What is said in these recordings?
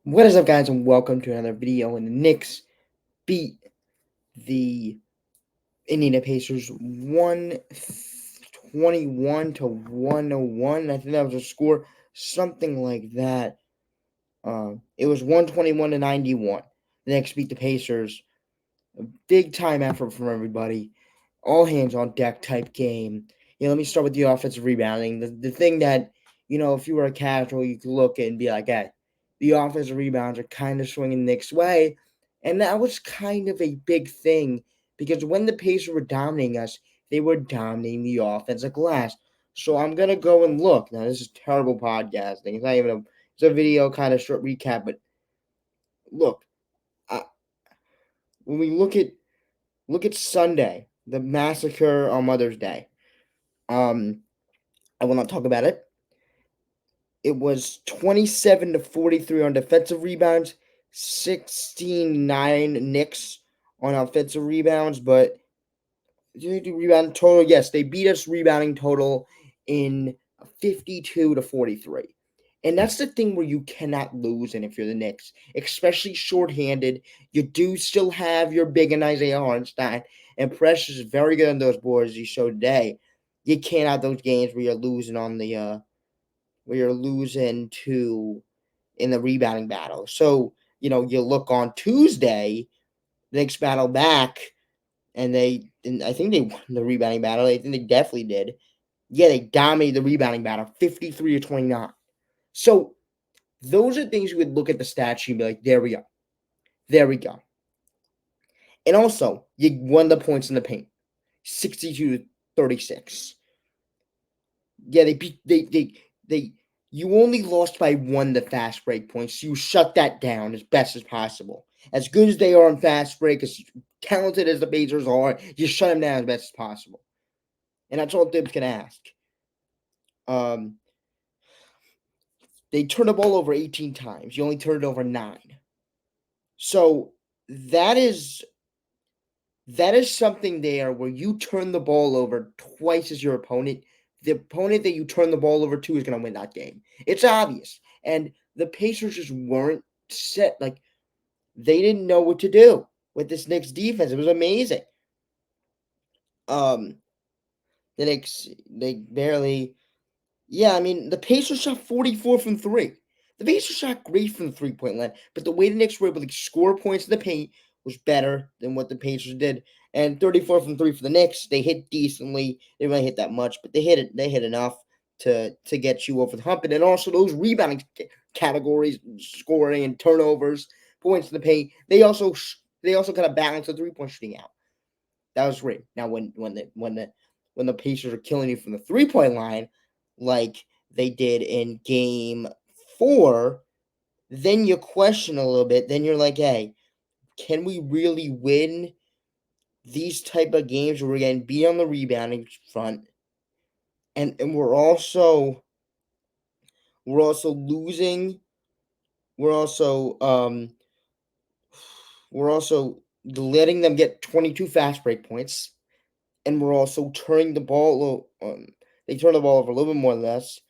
What is up, guys, and welcome to another video. And the Knicks beat the Indiana Pacers 121 to 101. I think that was a score, something like that. It was 121 to 91. The Knicks beat the Pacers. A big time effort from everybody. All hands on deck type game. Let me start with the offensive rebounding. The thing that, if you were a casual, you could look at and be like, hey, the offensive rebounds are kind of swinging Nick's way. And that was kind of a big thing because when the Pacers were dominating us, they were dominating the offensive glass. So I'm going to go and look. Now, this is terrible podcasting. It's not even it's a video kind of short recap, but look, I, when we look at Sunday, the massacre on Mother's Day. Um, I will not talk about it. It was 27 to 43 on defensive rebounds, 16-9 Knicks on offensive rebounds, but did they do rebound total? Yes, they beat us rebounding total in 52 to 43. And that's the thing where you cannot lose in if you're the Knicks, especially shorthanded. You do still have your big and Isaiah Hartenstein, and Precious is very good on those boards you showed today. You can't have those games where you're losing where you're losing to in the rebounding battle. So, you look on Tuesday, the Knicks battle back, and I think they won the rebounding battle. I think they definitely did. Yeah, they dominated the rebounding battle, 53 to 29. So those are things you would look at the stat sheet and be like, there we go. There we go. And also, you won the points in the paint. 62 to 36. Yeah, they beat they you only lost by one the fast break points. So you shut that down as best as possible. As good as they are on fast break, as talented as the Pacers are, you shut them down as best as possible. And that's all Thibs can ask. Um, they turned the ball over 18 times. You only turned it over 9. So that is that is something there where you turn the ball over twice as your opponent. The opponent that you turn the ball over to is going to win that game. It's obvious. And the Pacers just weren't set. Like, they didn't know what to do with this Knicks defense. It was amazing. Um, the Knicks, they barely. Yeah, I mean, the Pacers shot 44 from three. The Pacers shot great from the 3-point line, but the way the Knicks were able to score points in the paint was better than what the Pacers did. And 34 from three for the Knicks, they hit decently. They didn't really hit that much, but they hit it. They hit enough to get you over the hump. And then also those rebounding categories, scoring and turnovers, points in the paint. They also kind of balance the 3-point shooting out. That was great. Now when the Pacers are killing you from the 3-point line, like they did in game 4, then you question a little bit. Then you're like, hey, can we really win these type of games where we're getting beat on the rebounding front? And we're also losing. We're also we're also letting them get 22 fast break points, and we're also turning the ball. They turn the ball over a little bit more or less.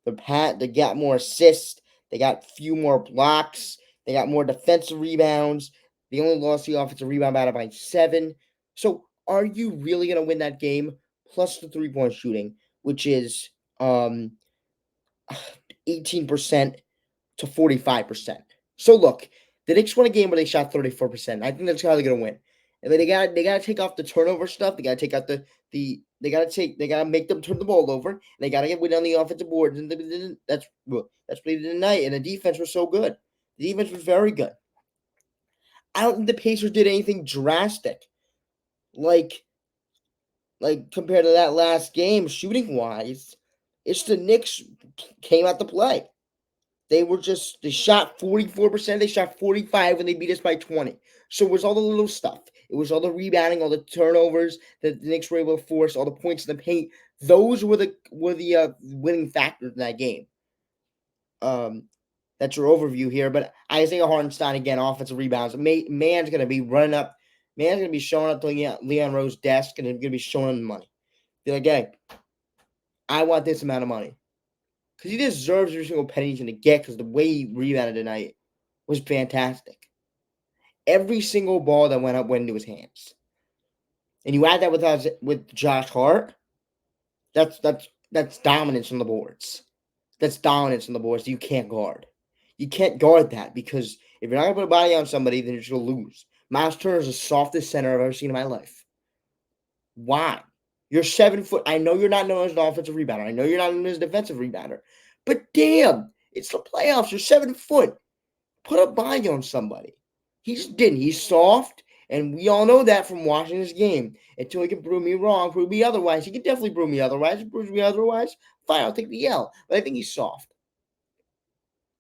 They got more assists. They got few more blocks. They got more defensive rebounds. They only lost the offensive rebound battle by 7. So are you really gonna win that game? Plus the 3-point shooting, which is 18% to 45%. So look, the Knicks won a game where they shot 34%. I think that's how they're gonna win. And then they gotta take off the turnover stuff. They gotta take out they gotta make them turn the ball over. And they gotta get win on the offensive boards. And that's what they did tonight. And the defense was so good. The defense was very good. I don't think the Pacers did anything drastic, like compared to that last game shooting wise. It's the Knicks came out to play. They shot 44%, they shot 45 when they beat us by 20. So it was all the little stuff. It was all the rebounding, all the turnovers that the Knicks were able to force, all the points in the paint. Those were the winning factors in that game. Um, that's your overview here. But Isaiah Hartenstein again, offensive rebounds. Man's gonna be running up. Man's gonna be showing up to Leon Rose's desk, and he's gonna be showing him the money. Be like, hey, I want this amount of money because he deserves every single penny he's gonna get because the way he rebounded tonight. was fantastic. Every single ball that went into his hands. And you add that with Josh Hart, that's dominance on the boards. That's dominance on the boards that you can't guard. You can't guard that because if you're not gonna put a body on somebody, then you're just gonna lose. Miles Turner is the softest center I've ever seen in my life. Why? You're 7 foot. I know you're not known as an offensive rebounder. I know you're not known as a defensive rebounder. But damn, it's the playoffs. You're 7 foot. Put a body on somebody. He just didn't. He's soft, and we all know that from watching this game. Until he can prove me wrong, prove me otherwise. He can definitely prove me otherwise. If he proves me otherwise, fine, I'll take the L. But I think he's soft.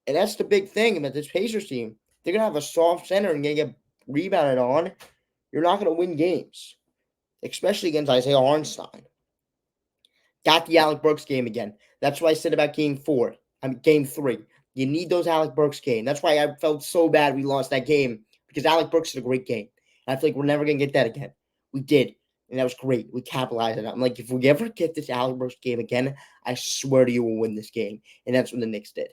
And that's the big thing about this Pacers team. They're going to have a soft center and going to get rebounded on. You're not going to win games, especially against Isaiah Hartenstein. Got the Alec Burks game again. That's what I said about game 3. You need those Alec Burks game. That's why I felt so bad we lost that game because Alec Burks is a great game. And I feel like we're never going to get that again. We did. And that was great. We capitalized on it. I'm like, if we ever get this Alec Burks game again, I swear to you we'll win this game. And that's what the Knicks did.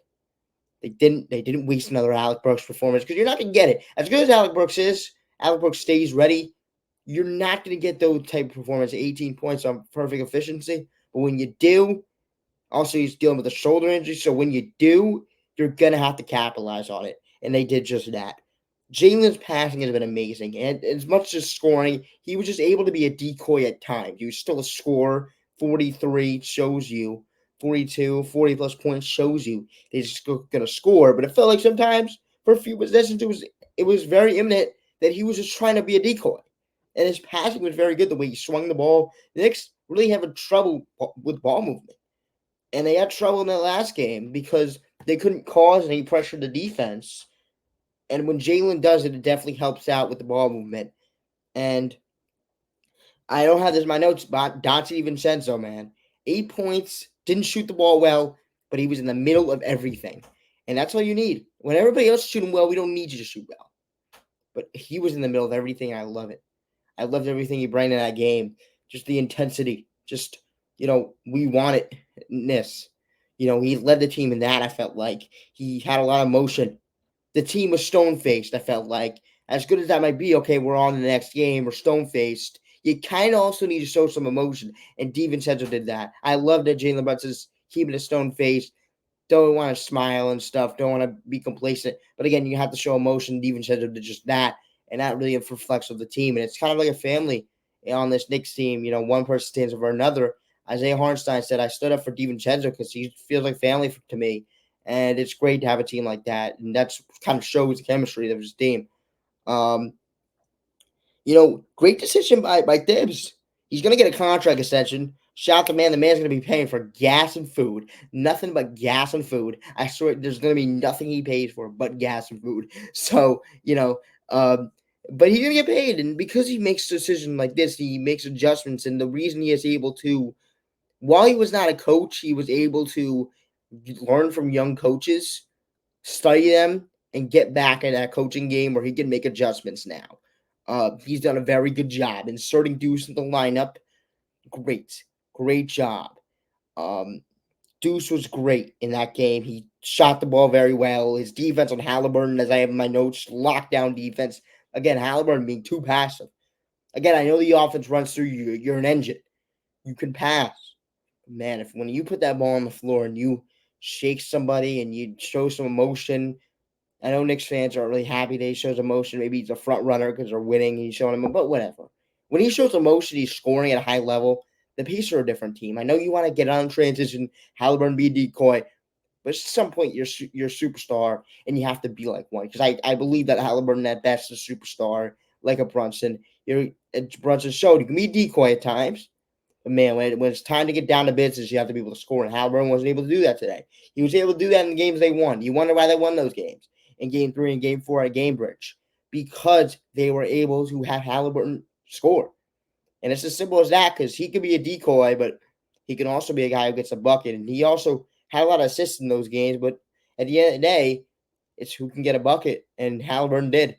They didn't waste another Alec Burks performance because you're not going to get it. As good as Alec Burks is, Alec Burks stays ready. You're not going to get those type of performance, 18 points on perfect efficiency. But when you do, also he's dealing with a shoulder injury. So when you do, you're going to have to capitalize on it. And they did just that. Jalen's passing has been amazing. And as much as scoring, he was just able to be a decoy at times. He was still a scorer. 43 shows you. 42, 40 plus points shows you he's just going to score. But it felt like sometimes for a few possessions, it was very imminent that he was just trying to be a decoy. And his passing was very good, the way he swung the ball. The Knicks really having trouble with ball movement. And they had trouble in that last game because they couldn't cause any pressure to defense. And when Jalen does it, it definitely helps out with the ball movement. And I don't have this in my notes, but Dante DiVincenzo, man. 8 points, didn't shoot the ball well, but he was in the middle of everything. And that's all you need. When everybody else is shooting well, we don't need you to shoot well. But he was in the middle of everything. I love it. I loved everything he brought in that game. Just the intensity. Just, we wanted this. He led the team in that, I felt like. He had a lot of motion. The team was stone-faced, I felt like. As good as that might be, okay, we're on the next game, we're stone-faced. You kind of also need to show some emotion, and DiVincenzo did that. I love that Jalen Brunson's keeping a stone-faced, don't want to smile and stuff, don't want to be complacent. But again, you have to show emotion. DiVincenzo did just that, and that really reflects of the team. And it's kind of like a family on this Knicks team. One person stands over another. Isaiah Hartenstein said, I stood up for DiVincenzo because he feels like family to me. And it's great to have a team like that. And that's kind of shows the chemistry of his team. Great decision by Thibs. He's going to get a contract extension. Shout out the man. The man's going to be paying for gas and food. Nothing but gas and food. I swear there's going to be nothing he pays for but gas and food. So, but he's going to get paid. And because he makes a decision like this, he makes adjustments. And the reason he is able to, while he was not a coach, he was able to learn from young coaches, study them, and get back in that coaching game where he can make adjustments now. He's done a very good job inserting Deuce in the lineup. Great job. Deuce was great in that game. He shot the ball very well. His defense on Halliburton, as I have in my notes, lockdown defense. Again, Halliburton being too passive. Again, I know the offense runs through you. You're an engine. You can pass. Man, when you put that ball on the floor and you shake somebody and you show some emotion, I know Knicks fans aren't really happy that he shows emotion. Maybe he's a front runner because they're winning and he's showing them, but whatever. When he shows emotion, he's scoring at a high level. The Pacers are a different team. I know you want to get on transition, Halliburton be a decoy, but at some point you're a superstar and you have to be like one. Because I believe that Halliburton at best is a superstar, like a Brunson. Brunson showed you can be a decoy at times. But man, when it's time to get down to business, you have to be able to score. And Halliburton wasn't able to do that today. He was able to do that in the games they won. You wonder why they won those games in Game 3 and Game 4 at Gamebridge. Because they were able to have Halliburton score. And it's as simple as that because he could be a decoy, but he can also be a guy who gets a bucket. And he also had a lot of assists in those games. But at the end of the day, it's who can get a bucket. And Halliburton did.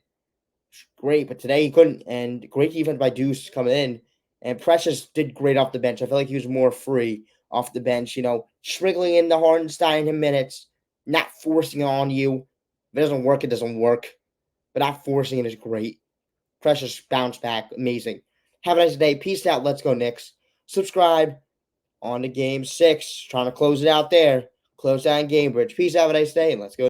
Great. But today he couldn't. And great defense by Deuce coming in. And Precious did great off the bench. I feel like he was more free off the bench, sprinkling in the Hartenstein in minutes, not forcing on you. If it doesn't work, it doesn't work. But not forcing it is great. Precious bounce back. Amazing. Have a nice day. Peace out. Let's go, Knicks. Subscribe on to Game 6. Trying to close it out there. Close down Gamebridge. Peace. Have a nice day. And let's go.